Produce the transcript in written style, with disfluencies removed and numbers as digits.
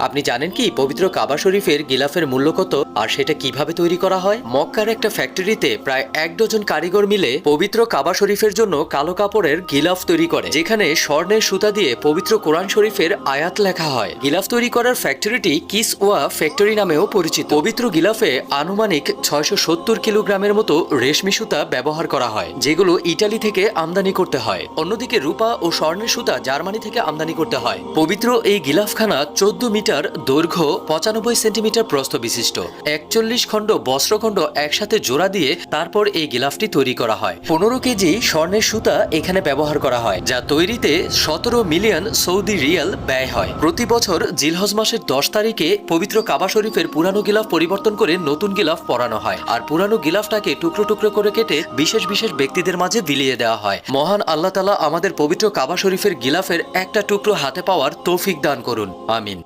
আপনি জানেন কি পবিত্র কাবা শরীফের গিলাফের মূল্য কত আর সেটা কিভাবে তৈরি করা হয়? মক্কার একটা ফ্যাক্টরিতে প্রায় 1 ডজন কারিগর মিলে পবিত্র কাবা শরীফের জন্য কালো কাপড়ের গিলাফ তৈরি করে, যেখানে স্বর্ণের সুতা দিয়ে পবিত্র কোরআন শরীফের আয়াত লেখা হয়। গিলাফ তৈরি করার ফ্যাক্টরিটি কিসওয়া ফ্যাক্টরি নামেও পরিচিত। পবিত্র গিলাফে আনুমানিক 670 কিলোগ্রামের মতো রেশমি সুতা ব্যবহার করা হয়, যেগুলো ইটালি থেকে আমদানি করতে হয়। অন্যদিকে রূপা ও স্বর্ণের সুতা জার্মানি থেকে আমদানি করতে হয়। পবিত্র এই গিলাফখানা 14 মিটার দৈর্ঘ্য, 95 সেন্টিমিটার প্রস্থ বিশিষ্ট। 41 খণ্ড বস্ত্রখণ্ড একসাথে জোড়া দিয়ে তারপর এই গিলাফটি তৈরি করা হয়। 15 কেজি স্বর্ণের সুতা এখানে ব্যবহার করা হয়, যা তৈরিতে 17 মিলিয়ন সৌদি রিয়াল ব্যয় হয়। প্রতি বছর জিলহজ মাসের 10 তারিখে পবিত্র কাবা শরীফের পুরানো গিলাফ পরিবর্তন করে নতুন গিলাফ পরানো হয়, আর পুরানো গিলাফটাকে টুকরো টুকরো করে কেটে বিশেষ বিশেষ ব্যক্তিদের মাঝে বিলিয়ে দেওয়া হয়। মহান আল্লাহ তাআলা আমাদের পবিত্র কাবা শরীফের গিলাফের একটা টুকরো হাতে পাওয়ার তৌফিক দান করুন, আমিন।